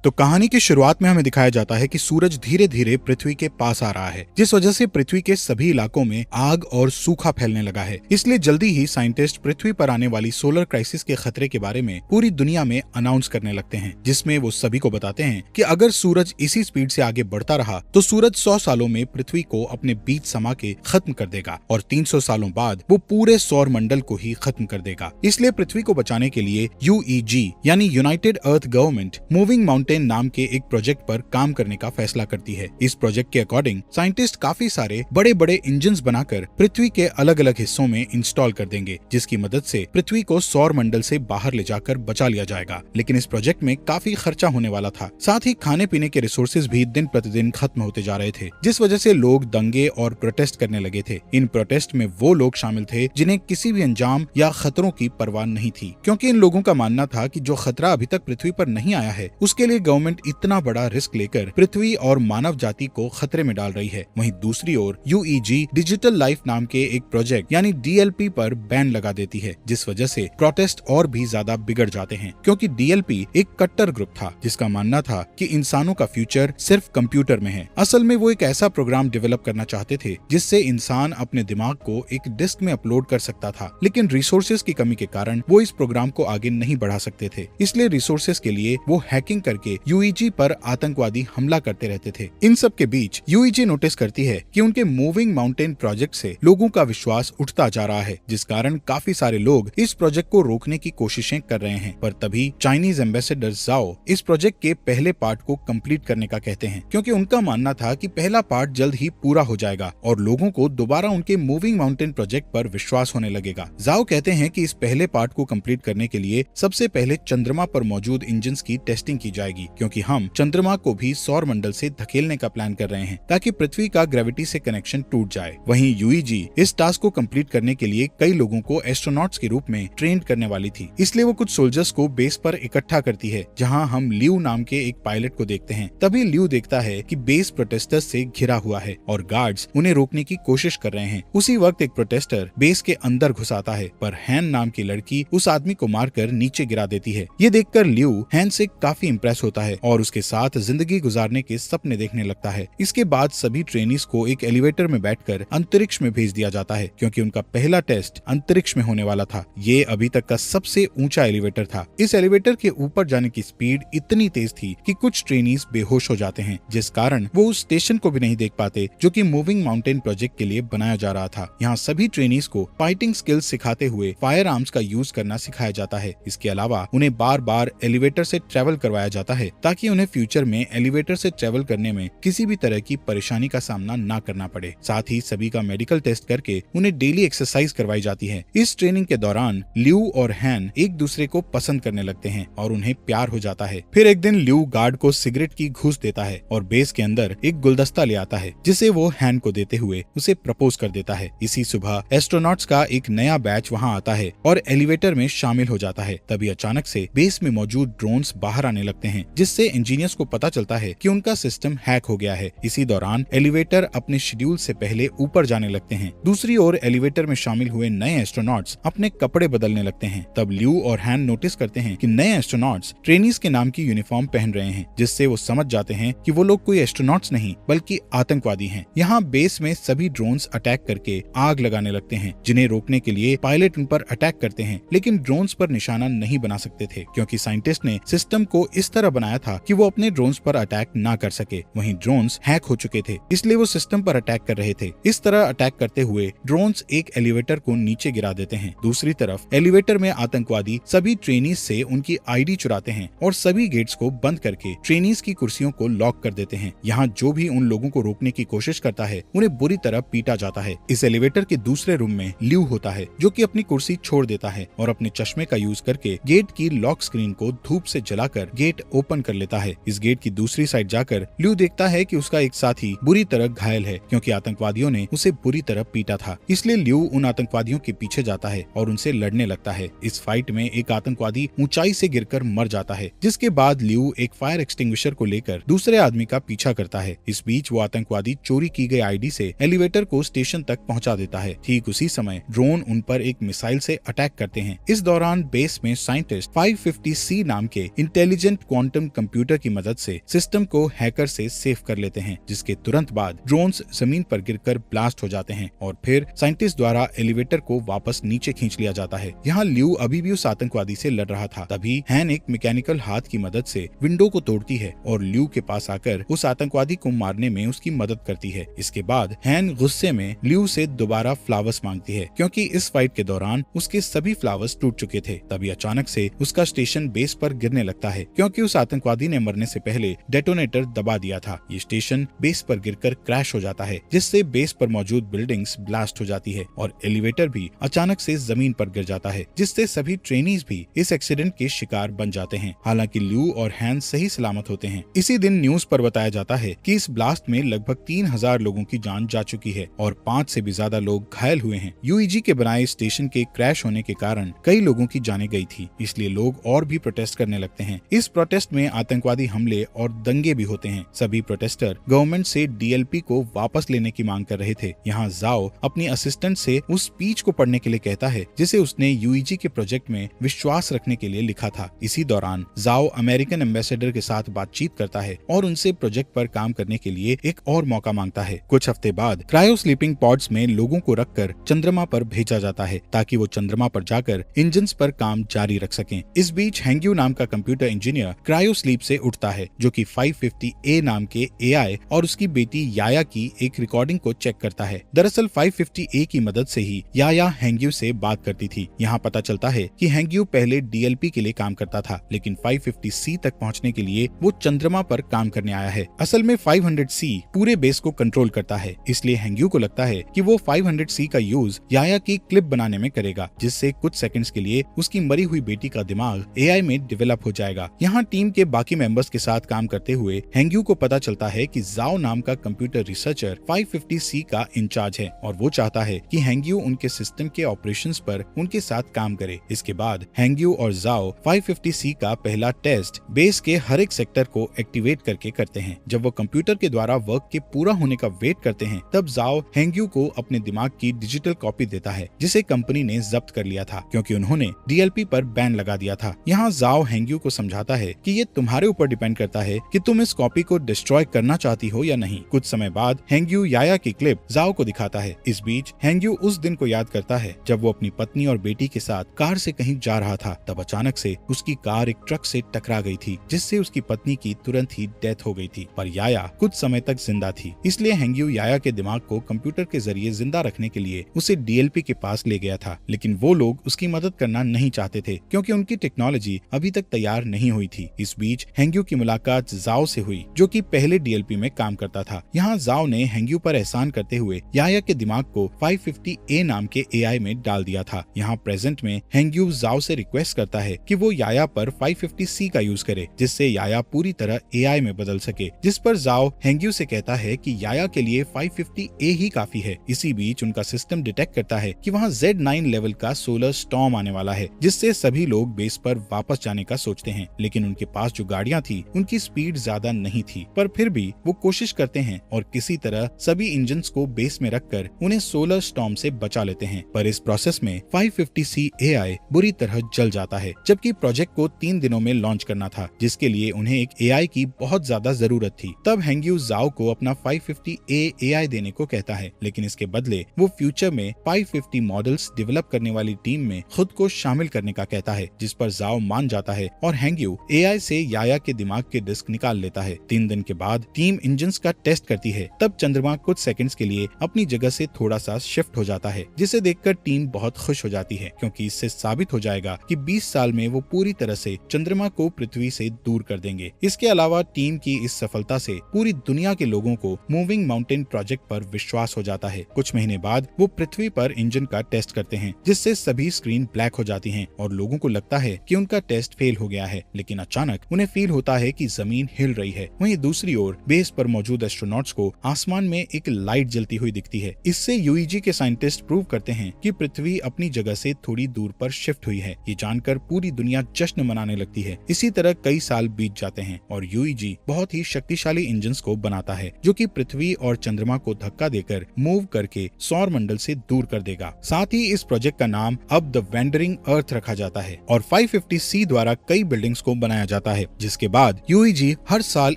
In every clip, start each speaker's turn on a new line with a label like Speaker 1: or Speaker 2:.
Speaker 1: तो कहानी की शुरुआत में हमें दिखाया जाता है कि सूरज धीरे धीरे पृथ्वी के पास आ रहा है, जिस वजह से पृथ्वी के सभी इलाकों में आग और सूखा फैलने लगा है। इसलिए जल्दी ही साइंटिस्ट पृथ्वी पर आने वाली सोलर क्राइसिस के खतरे के बारे में पूरी दुनिया में अनाउंस करने लगते हैं, जिसमें वो सभी को बताते हैं कि अगर सूरज इसी स्पीड से आगे बढ़ता रहा तो सूरज 100 सालों में पृथ्वी को अपने बीच समा के खत्म कर देगा और 300 सालों बाद वो पूरे सौर मंडल को ही खत्म कर देगा। इसलिए पृथ्वी को बचाने के लिए UEG यानी यूनाइटेड अर्थ गवर्नमेंट मूविंग माउंटेन नाम के एक प्रोजेक्ट पर काम करने का फैसला करती है। इस प्रोजेक्ट के अकॉर्डिंग साइंटिस्ट काफी सारे बड़े बड़े इंजन्स बनाकर पृथ्वी के अलग अलग हिस्सों में इंस्टॉल कर देंगे, जिसकी मदद से पृथ्वी को सौर मंडल से बाहर ले जाकर बचा लिया जाएगा। लेकिन इस प्रोजेक्ट में काफी खर्चा होने वाला था, साथ ही खाने पीने के रिसोर्सेज भी दिन प्रतिदिन खत्म होते जा रहे थे, जिस वजह से लोग दंगे और प्रोटेस्ट करने लगे थे। इन प्रोटेस्ट में वो लोग शामिल थे जिन्हें किसी भी अंजाम या खतरों की परवाह नहीं थी, क्योंकि इन लोगों का मानना था कि जो खतरा अभी तक पृथ्वी पर नहीं आया है उसके लिए गवर्नमेंट इतना बड़ा रिस्क लेकर पृथ्वी और मानव जाति को खतरे में डाल रही है। वहीं दूसरी ओर UEG डिजिटल लाइफ नाम के एक प्रोजेक्ट यानी DLP पर बैन लगा देती है, जिस वजह से प्रोटेस्ट और भी ज्यादा बिगड़ जाते हैं, क्योंकि DLP एक कट्टर ग्रुप था जिसका मानना था कि इंसानों का फ्यूचर सिर्फ कंप्यूटर में है। असल में वो एक ऐसा प्रोग्राम डेवलप करना चाहते थे जिससे इंसान अपने दिमाग को एक डिस्क में अपलोड कर सकता था, लेकिन रिसोर्सेज की कमी के कारण वो इस प्रोग्राम को आगे नहीं बढ़ा सकते थे। इसलिए रिसोर्सेज के लिए वो हैकिंग करके UEG पर आतंकवादी हमला करते रहते थे। इन सब के बीच UEG नोटिस करती है कि उनके मूविंग माउंटेन प्रोजेक्ट से लोगों का विश्वास उठता जा रहा है, जिस कारण काफी सारे लोग इस प्रोजेक्ट को रोकने की कोशिशें कर रहे हैं। पर तभी चाइनीज एम्बेसडर जाओ इस प्रोजेक्ट के पहले पार्ट को कंप्लीट करने का कहते हैं, क्योंकि उनका मानना था कि पहला पार्ट जल्द ही पूरा हो जाएगा और लोगों को दोबारा उनके मूविंग माउंटेन प्रोजेक्ट पर विश्वास होने लगेगा। जाओ कहते हैं कि इस पहले पार्ट को कंप्लीट करने के लिए सबसे पहले चंद्रमा पर मौजूद इंजन्स की टेस्टिंग की जाएगी, क्योंकि हम चंद्रमा को भी सौर मंडल से धकेलने का प्लान कर रहे हैं ताकि पृथ्वी का ग्रेविटी से कनेक्शन टूट जाए। वहीं UEG इस टास्क को कंप्लीट करने के लिए कई लोगों को एस्ट्रोनॉट्स के रूप में ट्रेन करने वाली थी, इसलिए वो कुछ सोल्जर्स को बेस पर इकट्ठा करती है, जहां हम लियू नाम के एक पायलट को देखते हैं। तभी लियू देखता है कि बेस प्रोटेस्टर्स से घिरा हुआ है और गार्ड्स उन्हें रोकने की कोशिश कर रहे हैं। उसी वक्त एक प्रोटेस्टर बेस के अंदर घुस आता है, पर हैन नाम की लड़की उस आदमी को मारकर नीचे गिरा देती है। ये देखकर लियू हैन से काफी इंप्रेस होता है और उसके साथ जिंदगी गुजारने के सपने देखने लगता है। इसके बाद सभी ट्रेनीज को एक एलिवेटर में बैठकर अंतरिक्ष में भेज दिया जाता है, क्योंकि उनका पहला टेस्ट अंतरिक्ष में होने वाला था। ये अभी तक का सबसे ऊंचा एलिवेटर था। इस एलिवेटर के ऊपर जाने की स्पीड इतनी तेज थी कि कुछ ट्रेनीज बेहोश हो जाते हैं, जिस कारण वो उस स्टेशन को भी नहीं देख पाते जो कि मूविंग माउंटेन प्रोजेक्ट के लिए बनाया जा रहा था। यहाँ सभी ट्रेनीज को फाइटिंग स्किल्स सिखाते हुए फायर आर्म्स का यूज करना सिखाया जाता है। इसके अलावा उन्हें बार बार एलिवेटर से ट्रेवल करवाया जाता है ताकि उन्हें फ्यूचर में एलिवेटर से ट्रेवल करने में किसी भी तरह की परेशानी का सामना ना करना पड़े। साथ ही सभी का मेडिकल टेस्ट करके उन्हें डेली एक्सरसाइज करवाई जाती है। इस ट्रेनिंग के दौरान लियू और हैन एक दूसरे को पसंद करने लगते हैं और उन्हें प्यार हो जाता है। फिर एक दिन लियू गार्ड को सिगरेट की घूस देता है और बेस के अंदर एक गुलदस्ता ले आता है, जिसे वो हैन को देते हुए उसे प्रपोज कर देता है। इसी सुबह एस्ट्रोनॉट्स का एक नया बैच वहाँ आता है और एलिवेटर में शामिल हो जाता है। तभी अचानक से बेस में मौजूद ड्रोन्स बाहर आने लगते हैं, जिससे इंजीनियर्स को पता चलता है कि उनका सिस्टम हैक हो गया है। इसी दौरान एलिवेटर अपने शेड्यूल से पहले ऊपर जाने लगते हैं। दूसरी ओर एलिवेटर में शामिल हुए नए एस्ट्रोनॉट्स अपने कपड़े बदलने लगते हैं। तब लियू और हैन नोटिस करते हैं कि नए एस्ट्रोनॉट्स ट्रेनीज के नाम की यूनिफॉर्म पहन रहे हैं, जिससे वो समझ जाते हैं कि वो लोग कोई एस्ट्रोनॉट्स नहीं बल्कि आतंकवादी हैं। यहाँ बेस में सभी ड्रोन्स अटैक करके आग लगाने लगते हैं, जिन्हें रोकने के लिए पायलट उन पर अटैक करते हैं, लेकिन ड्रोन्स पर निशाना नहीं बना सकते थे, क्योंकि साइंटिस्ट ने सिस्टम को इस तरह बनाया था कि वो अपने ड्रोन्स पर अटैक ना कर सके। वहीं ड्रोन्स हैक हो चुके थे, इसलिए वो सिस्टम पर अटैक कर रहे थे। इस तरह अटैक करते हुए ड्रोन्स एक एलिवेटर को नीचे गिरा देते हैं। दूसरी तरफ एलिवेटर में आतंकवादी सभी ट्रेनीज से उनकी ID चुराते हैं और सभी गेट्स को बंद करके ट्रेनीज की कुर्सियों को लॉक कर देते हैं। यहाँ जो भी उन लोगों को रोकने की कोशिश करता है उन्हें बुरी तरह पीटा जाता है। इस एलिवेटर के दूसरे रूम में लियू होता है, जो कि अपनी कुर्सी छोड़ देता है और अपने चश्मे का यूज करके गेट की लॉक स्क्रीन को धूप से जलाकर गेट ओपन कर लेता है। इस गेट की दूसरी साइड जाकर लियू देखता है कि उसका एक साथी बुरी तरह घायल है, क्योंकि आतंकवादियों ने उसे बुरी तरह पीटा था। इसलिए लियू उन आतंकवादियों के पीछे जाता है और उनसे लड़ने लगता है। इस फाइट में एक आतंकवादी ऊंचाई से गिरकर मर जाता है, जिसके बाद लियू एक फायर एक्सटिंग्विशर को लेकर दूसरे आदमी का पीछा करता है। इस बीच वो आतंकवादी चोरी की गई ID से एलिवेटर को स्टेशन तक पहुंचा देता है। ठीक उसी समय ड्रोन उन पर एक मिसाइल से अटैक करते हैं। इस दौरान बेस में साइंटिस्ट 550C नाम के इंटेलिजेंट क्वांटम क्वांटम कंप्यूटर की मदद से सिस्टम को हैकर से सेफ कर लेते हैं, जिसके तुरंत बाद ड्रोन्स जमीन पर गिरकर ब्लास्ट हो जाते हैं और फिर साइंटिस्ट द्वारा एलिवेटर को वापस नीचे खींच लिया जाता है। यहाँ ल्यू अभी भी उस आतंकवादी से लड़ रहा था। तभी हैन एक मैकेनिकल हाथ की मदद से विंडो को तोड़ती है और ल्यू के पास आकर उस आतंकवादी को मारने में उसकी मदद करती है। इसके बाद हैन गुस्से में ल्यू से दोबारा फ्लावर्स मांगती है, क्योंकि इस फाइट के दौरान उसके सभी फ्लावर्स टूट चुके थे। तभी अचानक से उसका स्टेशन बेस पर गिरने लगता है, क्योंकि उस आतंकवादी ने मरने से पहले डेटोनेटर दबा दिया था। ये स्टेशन बेस पर गिरकर क्रैश हो जाता है, जिससे बेस पर मौजूद बिल्डिंग्स ब्लास्ट हो जाती है और एलिवेटर भी अचानक से जमीन पर गिर जाता है, जिससे सभी ट्रेनीज भी इस एक्सीडेंट के शिकार बन जाते हैं। हालांकि ल्यू और हैन सही सलामत होते हैं। इसी दिन न्यूज पर बताया जाता है कि इस ब्लास्ट में लगभग 3000 लोगों की जान जा चुकी है और 5 से भी ज्यादा लोग घायल हुए हैं। यूईजी के बनाए स्टेशन के क्रैश होने के कारण कई लोगों की जानें गई थी, इसलिए लोग और भी प्रोटेस्ट करने लगते हैं। इस प्रोटेस्ट में आतंकवादी हमले और दंगे भी होते हैं। सभी प्रोटेस्टर गवर्नमेंट से डीएलपी को वापस लेने की मांग कर रहे थे। यहाँ जाओ अपनी असिस्टेंट से उस स्पीच को पढ़ने के लिए कहता है जिसे उसने यूईजी के प्रोजेक्ट में विश्वास रखने के लिए लिखा था। इसी दौरान जाओ अमेरिकन एम्बेसडर के साथ बातचीत करता है और उनसे प्रोजेक्ट पर काम करने के लिए एक और मौका मांगता है। कुछ हफ्ते बाद क्रायो स्लीपिंग पॉड्स में लोगों को रखकर चंद्रमा पर भेजा जाता है, ताकि वो चंद्रमा पर जाकर इंजन्स पर काम जारी रख सकें। इस बीच हैंग्यू नाम का कंप्यूटर इंजीनियर क्रायो स्लीप से उठता है, जो कि 550A नाम के एआई और उसकी बेटी याया की एक रिकॉर्डिंग को चेक करता है। दरअसल 550A की मदद से ही याया हैंग्यू से बात करती थी। यहाँ पता चलता है कि हैंग्यू पहले डीएलपी के लिए काम करता था, लेकिन 550C तक पहुँचने के लिए वो चंद्रमा पर काम करने आया है। असल में 500C पूरे बेस को कंट्रोल करता है, इसलिए हैंग्यू को लगता है कि वो 500C का यूज याया की क्लिप बनाने में करेगा, जिससे कुछ सेकंड्स के लिए उसकी मरी हुई बेटी का दिमाग एआई में डेवलप हो जाएगा। यहाँ टीम के बाकी मेंबर्स के साथ काम करते हुए हैंग्यू को पता चलता है कि जाओ नाम का कंप्यूटर रिसर्चर 550C का इंचार्ज है और वो चाहता है कि हैंग्यू उनके सिस्टम के ऑपरेशंस पर उनके साथ काम करे। इसके बाद हैंग्यू और जाओ 550C का पहला टेस्ट बेस के हर एक सेक्टर को एक्टिवेट करके करते हैं। जब वो कंप्यूटर के द्वारा वर्क के पूरा होने का वेट करते हैं, तब जाओ हैंग्यू को अपने दिमाग की डिजिटल कॉपी देता है, जिसे कंपनी ने जब्त कर लिया था, क्योंकि उन्होंने डीएलपी पर बैन लगा दिया था। यहाँ जाओ हैंग्यू को समझाता है कि ये तुम्हारे ऊपर डिपेंड करता है कि तुम इस कॉपी को डिस्ट्रॉय करना चाहती हो या नहीं। कुछ समय बाद हैंग्यू याया की क्लिप जाओ को दिखाता है। इस बीच हैंग्यू उस दिन को याद करता है जब वो अपनी पत्नी और बेटी के साथ कार से कहीं जा रहा था। तब अचानक से उसकी कार एक ट्रक से टकरा गई थी, जिससे उसकी पत्नी की तुरंत ही डेथ हो गई थी, पर याया कुछ समय तक जिंदा थी। इसलिए हैंग्यू याया के दिमाग को कंप्यूटर के जरिए जिंदा रखने के लिए उसे डीएलपी के पास ले गया था, लेकिन वो लोग उसकी मदद करना नहीं चाहते थे, क्योंकि उनकी टेक्नोलॉजी अभी तक तैयार नहीं हुई थी। इस बीच हैंग्यू की मुलाकात जाओ से हुई, जो कि पहले डीएलपी में काम करता था। यहाँ जाओ ने हैंग्यू पर एहसान करते हुए याया के दिमाग को 550A नाम के एआई में डाल दिया था। यहाँ प्रेजेंट में हैंग्यू जाओ से रिक्वेस्ट करता है कि वो याया पर 550C का यूज करे, जिससे याया पूरी तरह एआई में बदल सके, जिस पर जाओ हैंग्यू से कहता है कि याया के लिए 550A ही काफी है। इसी बीच उनका सिस्टम डिटेक्ट करता है कि वहाँ Z9 लेवल का सोलर स्टॉर्म आने वाला है, जिससे सभी लोग बेस पर वापस जाने का सोचते हैं, लेकिन उनके पास जो गाड़ियाँ थी उनकी स्पीड ज्यादा नहीं थी, पर फिर भी वो कोशिश करते हैं और किसी तरह सभी इंजन्स को बेस में रखकर उन्हें सोलर स्टॉर्म से बचा लेते हैं। पर इस प्रोसेस में 550C एआई बुरी तरह जल जाता है, जबकि प्रोजेक्ट को 3 दिनों में लॉन्च करना था, जिसके लिए उन्हें एक एआई की बहुत ज्यादा जरूरत थी। तब हैंग्यू जाओ को अपना 550A एआई देने को कहता है, लेकिन इसके बदले वो फ्यूचर में 550 मॉडल्स डेवलप करने वाली टीम में खुद को शामिल करने का कहता है, जिस पर जाओ मान जाता है और हैंग्यू एआई से याया के दिमाग के डिस्क निकाल लेता है। 3 दिन के बाद टीम इंजन्स का टेस्ट करती है। तब चंद्रमा कुछ सेकंड्स के लिए अपनी जगह से थोड़ा सा शिफ्ट हो जाता है, जिसे देखकर टीम बहुत खुश हो जाती है, क्योंकि इससे साबित हो जाएगा कि 20 साल में वो पूरी तरह से चंद्रमा को पृथ्वी से दूर कर देंगे। इसके अलावा टीम की इस सफलता से पूरी दुनिया के लोगों को मूविंग माउंटेन प्रोजेक्ट पर विश्वास हो जाता है। कुछ महीने बाद वो पृथ्वी पर इंजन का टेस्ट करते हैं, जिससे सभी स्क्रीन ब्लैक हो जाती हैं और लोगों को लगता है कि उनका टेस्ट फेल हो गया है, लेकिन अचानक उन्हें फील होता है कि जमीन हिल रही है। वहीं दूसरी ओर बेस पर मौजूद एस्ट्रोनॉट्स को आसमान में एक लाइट जलती हुई दिखती है। इससे यूईजी के साइंटिस्ट प्रूव करते हैं कि पृथ्वी अपनी जगह से थोड़ी दूर पर शिफ्ट हुई है। ये जानकर पूरी दुनिया जश्न मनाने लगती है। इसी तरह कई साल बीत जाते हैं और यूईजी बहुत ही शक्तिशाली इंजन्स को बनाता है, जो कि पृथ्वी और चंद्रमा को धक्का देकर मूव करके सौर मंडल से दूर कर देगा। साथ ही इस प्रोजेक्ट का नाम अब द वेंडरिंग अर्थ रखा जाता है और 550C द्वारा कई बिल्डिंग्स को बनाया जाता है। जाता है, जिसके बाद यूईजी हर साल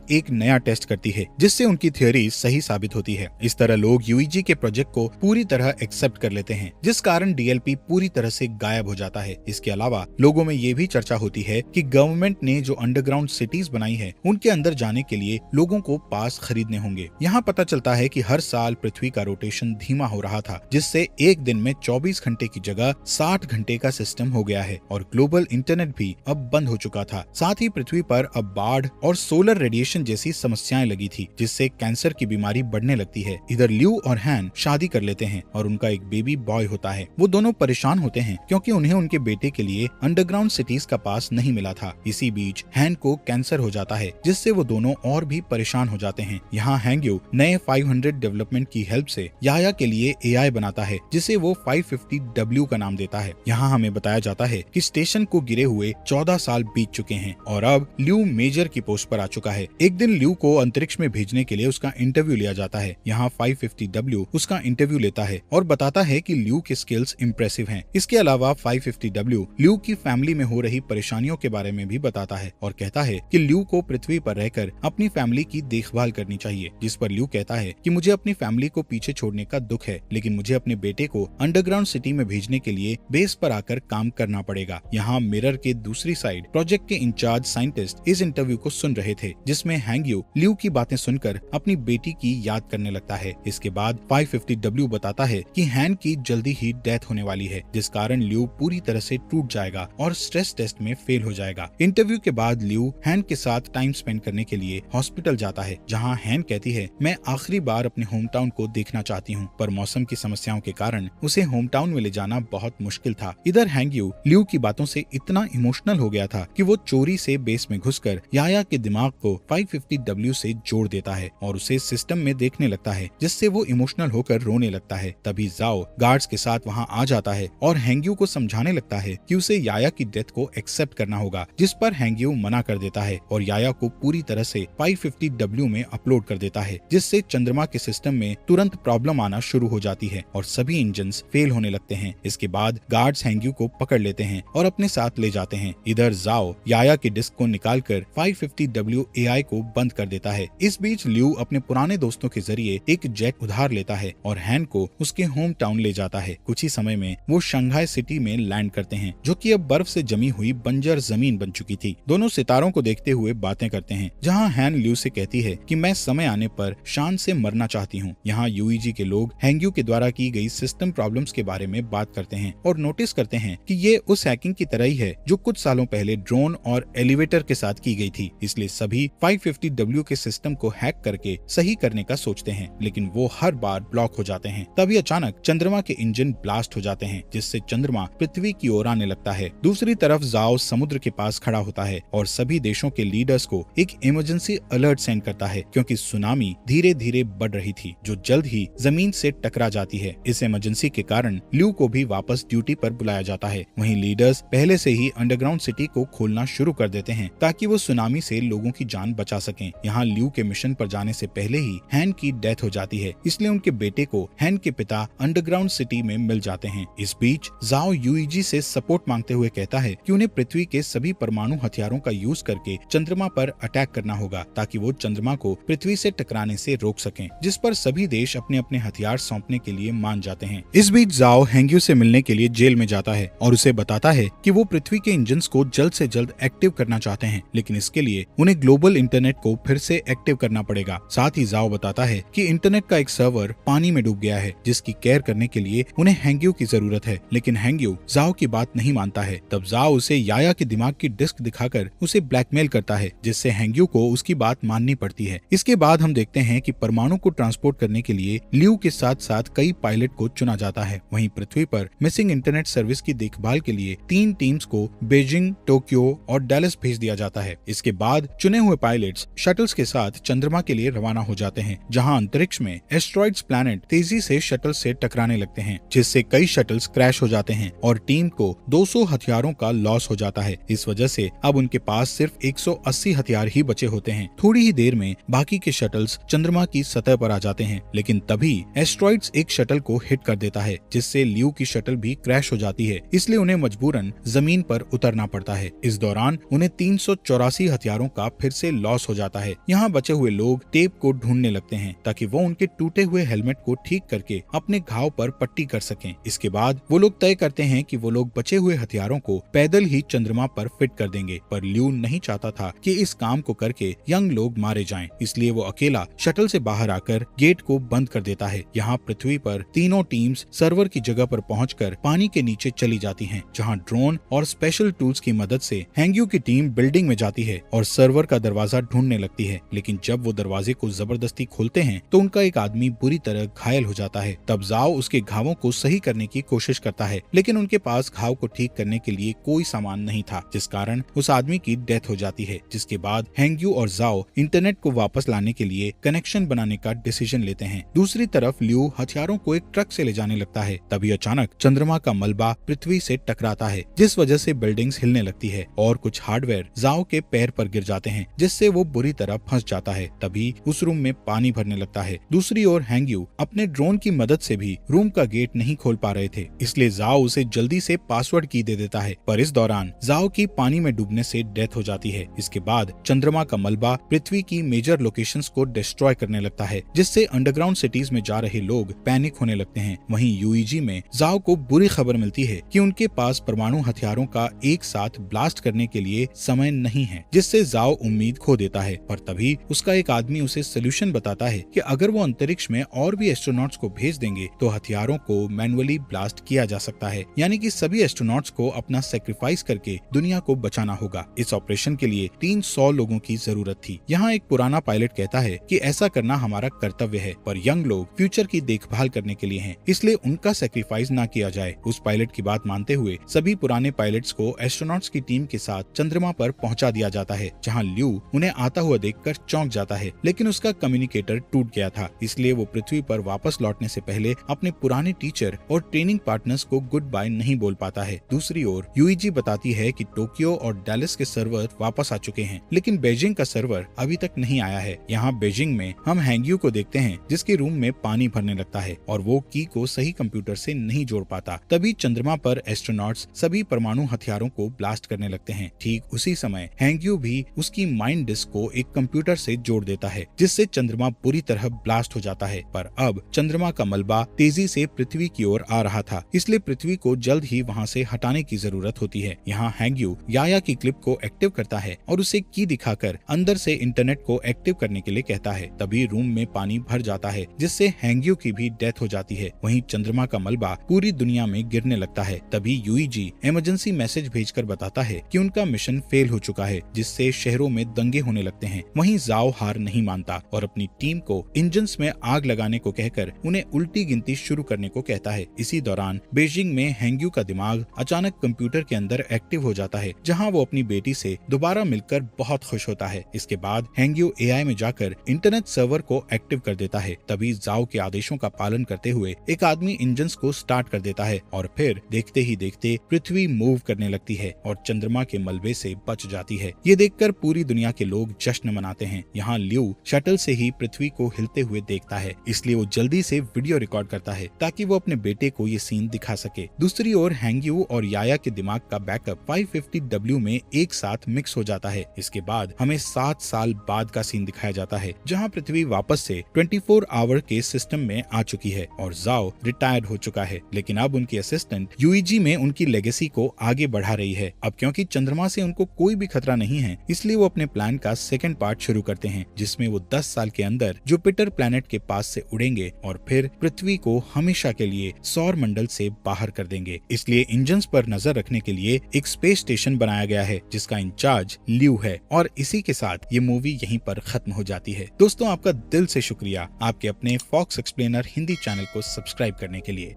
Speaker 1: एक नया टेस्ट करती है जिससे उनकी थ्योरी सही साबित होती है। इस तरह लोग यूईजी के प्रोजेक्ट को पूरी तरह एक्सेप्ट कर लेते हैं, जिस कारण डीएलपी पूरी तरह से गायब हो जाता है। इसके अलावा लोगों में ये भी चर्चा होती है कि गवर्नमेंट ने जो अंडरग्राउंड सिटीज बनाई है उनके अंदर जाने के लिए लोगों को पास खरीदने होंगे। यहाँ पता चलता है कि हर साल पृथ्वी का रोटेशन धीमा हो रहा था, जिससे एक दिन में 24 घंटे की जगह 60 घंटे का सिस्टम हो गया है और ग्लोबल इंटरनेट भी अब बंद हो चुका था। साथ ही पृथ्वी पर अब बाढ़ और सोलर रेडिएशन जैसी समस्याएं लगी थी, जिससे कैंसर की बीमारी बढ़ने लगती है। इधर ल्यू और हैन शादी कर लेते हैं और उनका एक बेबी बॉय होता है। वो दोनों परेशान होते हैं क्योंकि उन्हें उनके बेटे के लिए अंडरग्राउंड सिटीज का पास नहीं मिला था। इसी बीच हैन को कैंसर हो जाता है, जिससे वो दोनों और भी परेशान हो जाते हैं। यहाँ हैंग्यू नए 500 डेवलपमेंट की हेल्प से याया के लिए एआई बनाता है, जिसे वो 550W का नाम देता है। यहाँ हमें बताया जाता है कि स्टेशन को गिरे हुए 14 साल बीत चुके हैं और अब ल्यू मेजर की पोस्ट पर आ चुका है। एक दिन ल्यू को अंतरिक्ष में भेजने के लिए उसका इंटरव्यू लिया जाता है। यहाँ 550W उसका इंटरव्यू लेता है और बताता है कि ल्यू के स्किल्स इम्प्रेसिव हैं। इसके अलावा 550W ल्यू की फैमिली में हो रही परेशानियों के बारे में भी बताता है और कहता है कि ल्यू को पृथ्वी पर रहकर अपनी फैमिली की देखभाल करनी चाहिए, जिस पर ल्यू कहता है कि मुझे अपनी फैमिली को पीछे छोड़ने का दुख है, लेकिन मुझे अपने बेटे को अंडरग्राउंड सिटी में भेजने के लिए बेस पर आकर काम करना पड़ेगा। यहाँ मिरर के दूसरी साइड प्रोजेक्ट के इंचार्ज साइंटिस्ट इस इंटरव्यू को सुन रहे थे, जिसमें हैंग्यू ल्यू की बातें सुनकर अपनी बेटी की याद करने लगता है। इसके बाद 550W बताता है कि हैन की जल्दी ही डेथ होने वाली है, जिस कारण ल्यू पूरी तरह से टूट जाएगा और स्ट्रेस टेस्ट में फेल हो जाएगा। इंटरव्यू के बाद ल्यू हैन के साथ टाइम स्पेंड करने के लिए हॉस्पिटल जाता है, जहाँ हैन कहती है मैं आखिरी बार अपने होम टाउन को देखना चाहती हूँ, पर मौसम की समस्याओं के कारण उसे होम टाउन में ले जाना बहुत मुश्किल था। इधर हैंग्यू ल्यू की बातों से इतना इमोशनल हो गया था कि वो चोरी से बेस में घुसकर याया के दिमाग को 550W से जोड़ देता है और उसे सिस्टम में देखने लगता है, जिससे वो इमोशनल होकर रोने लगता है। तभी जाओ गार्ड्स के साथ वहाँ आ जाता है और हैंग्यू को समझाने लगता है कि उसे याया की डेथ को एक्सेप्ट करना होगा, जिस पर हैंग्यू मना कर देता है और याया को पूरी तरह से 550W में अपलोड कर देता है, जिससे चंद्रमा के सिस्टम में तुरंत प्रॉब्लम आना शुरू हो जाती है और सभी इंजन्स फेल होने लगते हैं। इसके बाद गार्ड्स हैंग्यू को पकड़ लेते हैं और अपने साथ ले जाते हैं। इधर जाओ याया की डिस्क को निकालकर 550W एआई को बंद कर देता है। इस बीच ल्यू अपने पुराने दोस्तों के जरिए एक जेट उधार लेता है और हैन को उसके होम टाउन ले जाता है। कुछ ही समय में वो शंघाई सिटी में लैंड करते हैं, जो कि अब बर्फ से जमी हुई बंजर जमीन बन चुकी थी। दोनों सितारों को देखते हुए बातें करते हैं, जहाँ हैन ल्यू से कहती है कि मैं समय आने पर शान से मरना चाहती हूँ। यहाँ यूईजी के लोग हैंग्यू के द्वारा की गई सिस्टम प्रॉब्लम्स के बारे में बात करते हैं और नोटिस करते हैं कि ये उस हैकिंग की तरह ही है जो कुछ सालों पहले ड्रोन और एलिवेटर के साथ की गई थी। इसलिए सभी 550W के सिस्टम को हैक करके सही करने का सोचते हैं, लेकिन वो हर बार ब्लॉक हो जाते हैं। तभी अचानक चंद्रमा के इंजन ब्लास्ट हो जाते हैं, जिससे चंद्रमा पृथ्वी की ओर आने लगता है। दूसरी तरफ जाओ समुद्र के पास खड़ा होता है और सभी देशों के लीडर्स को एक इमरजेंसी अलर्ट सेंड करता है, क्योंकि सुनामी धीरे धीरे बढ़ रही थी जो जल्द ही जमीन से टकरा जाती है। इस इमरजेंसी के कारण ल्यू को भी वापस ड्यूटी पर बुलाया जाता है। वहीं लीडर्स पहले से ही अंडरग्राउंड सिटी को खोलना शुरू कर देते हैं ताकि वो सुनामी से लोगों की जान बचा सकें। यहाँ ल्यू के मिशन पर जाने से पहले ही हैन की डेथ हो जाती है, इसलिए उनके बेटे को हैन के पिता अंडरग्राउंड सिटी में मिल जाते हैं। इस बीच जाओ यूईजी से सपोर्ट मांगते हुए कहता है कि उन्हें पृथ्वी के सभी परमाणु हथियारों का यूज करके चंद्रमा पर अटैक करना होगा, ताकि वो चंद्रमा को पृथ्वी से टकराने से रोक सकें, जिस पर सभी देश अपने अपने हथियार सौंपने के लिए मान जाते हैं। इस बीच जाओ हैंग्यू से मिलने के लिए जेल में जाता है और उसे बताता है कि वो पृथ्वी के इंजन्स को जल्द से जल्द एक्टिव करना चाहते हैं, लेकिन इसके लिए उन्हें ग्लोबल इंटरनेट को फिर से एक्टिव करना पड़ेगा। साथ ही जाओ बताता है कि इंटरनेट का एक सर्वर पानी में डूब गया है, जिसकी केयर करने के लिए उन्हें हैंग्यू की जरूरत है, लेकिन हैंग्यू जाओ की बात नहीं मानता है। तब जाओ उसे याया के दिमाग की डिस्क दिखाकर उसे ब्लैकमेल करता है, जिससे हैंग्यू को उसकी बात माननी पड़ती है। इसके बाद हम देखते हैं कि परमाणु को ट्रांसपोर्ट करने के लिए ल्यू के साथ साथ कई पायलट को चुना जाता है। वहीं पृथ्वी पर मिसिंग इंटरनेट सर्विस की देखभाल के लिए 3 टीम्स को बीजिंग, टोक्यो और डैलस भेज दिया जाता है। इसके बाद चुने हुए पायलट्स शटल्स के साथ चंद्रमा के लिए रवाना हो जाते हैं, जहां अंतरिक्ष में एस्ट्रॉइड्स प्लैनेट तेजी से शटल से टकराने लगते हैं, जिससे कई शटल्स क्रैश हो जाते हैं और टीम को 200 हथियारों का लॉस हो जाता है। इस वजह से अब उनके पास सिर्फ 180 हथियार ही बचे होते हैं। थोड़ी ही देर में बाकी के शटल्स चंद्रमा की सतह पर आ जाते हैं, लेकिन तभी एस्ट्रॉइड्स एक शटल को हिट कर देता है, जिससे ल्यू की शटल भी क्रैश हो जाती है। इसलिए उन्हें मजबूरन जमीन पर उतरना पड़ता है। इस दौरान उन्हें 384 हथियारों का फिर से लॉस हो जाता है। यहाँ बचे हुए लोग टेप को ढूंढने लगते हैं ताकि वो उनके टूटे हुए हेलमेट को ठीक करके अपने घाव पर पट्टी कर सकें। इसके बाद वो लोग तय करते हैं कि वो लोग बचे हुए हथियारों को पैदल ही चंद्रमा पर फिट कर देंगे, पर ल्यू नहीं चाहता था कि इस काम को करके यंग लोग मारे जाएं, इसलिए वो अकेला शटल से बाहर आकर गेट को बंद कर देता है। यहाँ पृथ्वी पर तीनों टीम्स सर्वर की जगह पर पहुंचकर पानी के नीचे चली जाती हैं, जहाँ ड्रोन और स्पेशल टूल्स की मदद से हैंग्यू की टीम बिल्डिंग में जाती है और सर्वर का दरवाजा ढूंढने लगती है। लेकिन जब वो दरवाजे को जबरदस्ती खोलते हैं तो उनका एक आदमी बुरी तरह घायल हो जाता है। तब जाओ उसके घावों को सही करने की कोशिश करता है, लेकिन उनके पास घाव को ठीक करने के लिए कोई सामान नहीं था, जिस कारण उस आदमी की डेथ हो जाती है। जिसके बाद हैंग्यू और जाओ इंटरनेट को वापस लाने के लिए कनेक्शन बनाने का डिसीजन लेते हैं। दूसरी तरफ ल्यू हथियारों को एक ट्रक से ले जाने लगता है। तभी अचानक चंद्रमा का मलबा पृथ्वी से टकराता है, जिस वजह से बिल्डिंग्स हिलने लगती है और कुछ हार्डवेयर जाओ के पैर पर गिर जाते हैं, जिससे वो बुरी तरह फंस जाता है। तभी उस रूम में पानी भरने लगता है। दूसरी ओर हैंग्यू अपने ड्रोन की मदद से भी रूम का गेट नहीं खोल पा रहे थे, इसलिए जाओ उसे जल्दी से पासवर्ड की दे देता है, पर इस दौरान जाओ की पानी में डूबने से डेथ हो जाती है। इसके बाद चंद्रमा का मलबा पृथ्वी की मेजर लोकेशंस को डिस्ट्रॉय करने लगता है, जिससे अंडरग्राउंड सिटीज में जा रहे लोग पैनिक होने लगते हैं। वहीं यूईजी में जाओ को बुरी खबर मिलती है कि उनके पास परमाणु हथियारों का एक साथ ब्लास्ट करने के लिए समय नहीं है, जिससे जाओ उम्मीद खो देता है। पर तभी उसका एक आदमी उसे सोल्यूशन बताता है कि अगर वो अंतरिक्ष में और भी एस्ट्रोनॉट्स को भेज देंगे तो हथियारों को मैनुअली ब्लास्ट किया जा सकता है, यानी कि सभी एस्ट्रोनॉट्स को अपना सेक्रीफाइस करके दुनिया को बचाना होगा। इस ऑपरेशन के लिए 300 लोगों की जरूरत थी। यहाँ एक पुराना पायलट कहता है कि ऐसा करना हमारा कर्तव्य है, पर यंग लोग फ्यूचर की देखभाल करने के लिए हैं, इसलिए उनका सेक्रीफाइस ना किया जाए। उस पायलट की बात मानते हुए सभी पुराने पायलट्स को एस्ट्रोनॉट्स की टीम के साथ चंद्रमा पर पहुंचा दिया जाता है, जहां ल्यू उन्हें आता हुआ देखकर चौंक जाता है, लेकिन उसका कम्युनिकेटर टूट गया था, इसलिए वो पृथ्वी पर वापस लौटने से पहले अपने पुराने टीचर और ट्रेनिंग पार्टनर्स को गुड बाय नहीं बोल पाता है। दूसरी ओर यूईजी बताती है कि टोक्यो और डैलस के सर्वर वापस आ चुके हैं, लेकिन बीजिंग का सर्वर अभी तक नहीं आया है। यहाँ बीजिंग में हम हैंग्यू को देखते हैं, जिसके रूम में पानी भरने लगता है और वो की को सही कंप्यूटर से नहीं जोड़ पाता। तभी चंद्रमा पर एस्ट्रोनॉट्स सभी परमाणु हथियारों को ब्लास्ट करने लगते हैं। ठीक उसी समय हैंग्यू भी उसकी माइंड डिस्क को एक कंप्यूटर से जोड़ देता है, जिससे चंद्रमा बुरी तरह ब्लास्ट हो जाता है। पर अब चंद्रमा का मलबा तेजी से पृथ्वी की ओर आ रहा था, इसलिए पृथ्वी को जल्द ही वहाँ से हटाने की जरूरत होती है। यहाँ हैंग्यू याया की क्लिप को एक्टिव करता है और उसे की दिखाकर अंदर से इंटरनेट को एक्टिव करने के लिए कहता है। तभी रूम में पानी भर जाता है, जिससे हैंग्यू की भी डेथ हो जाती है। वहीं चंद्रमा का मलबा पूरी दुनिया में गिरने लगता है। तभी यूईजी इमरजेंसी मैसेज भेजकर बताता है कि उनका मिशन फेल हो चुका है, जिससे शहरों में दंगे होने लगते हैं। वहीं जाओ हार नहीं मानता और अपनी टीम को इंजन्स में आग लगाने को कहकर उन्हें उल्टी गिनती शुरू करने को कहता है। इसी दौरान बीजिंग में हैंग्यू का दिमाग अचानक कंप्यूटर के अंदर एक्टिव हो जाता है, जहां वो अपनी बेटी से दोबारा मिलकर बहुत खुश होता है। इसके बाद हैंग्यू एआई में जाकर इंटरनेट सर्वर को एक्टिव कर देता है। तभी जाओ के आदेशों का पालन करते हुए एक आदमी इंजन्स को स्टार्ट कर देता है और फिर देखते ही देखते पृथ्वी मूव करने लगती है और चंद्रमा के मलबे से बच जाती है। ये देखकर पूरी दुनिया के लोग जश्न मनाते हैं। यहाँ ल्यू शटल से ही पृथ्वी को हिलते हुए देखता है, इसलिए वो जल्दी से वीडियो रिकॉर्ड करता है ताकि वो अपने बेटे को ये सीन दिखा सके। दूसरी ओर हैंग्यू और याया के दिमाग का बैकअप 550W में एक साथ मिक्स हो जाता है। इसके बाद हमें 7 साल बाद का सीन दिखाया जाता है, जहाँ पृथ्वी वापस से 24 आवर के सिस्टम में आ चुकी है और जाओ रिटायर्ड हो चुका है। लेकिन अब उनकी असिस्टेंट यूईजी में उनकी लेगेसी को आगे बढ़ा रही है। अब क्योंकि चंद्रमा से उनको कोई भी खतरा नहीं है, इसलिए वो अपने प्लान का सेकंड पार्ट शुरू करते हैं, जिसमें वो 10 साल के अंदर जुपिटर प्लैनेट के पास से उड़ेंगे और फिर पृथ्वी को हमेशा के लिए सौर मंडल से बाहर कर देंगे। इसलिए इंजन्स पर नजर रखने के लिए एक स्पेस स्टेशन बनाया गया है, जिसका इंचार्ज ल्यू है। और इसी के साथ ये मूवी यहीं पर खत्म हो जाती है। दोस्तों, आपका दिल से शुक्रिया आपके अपने फॉक्स एक्सप्लेनर हिंदी चैनल को सब्सक्राइब करने के लिए।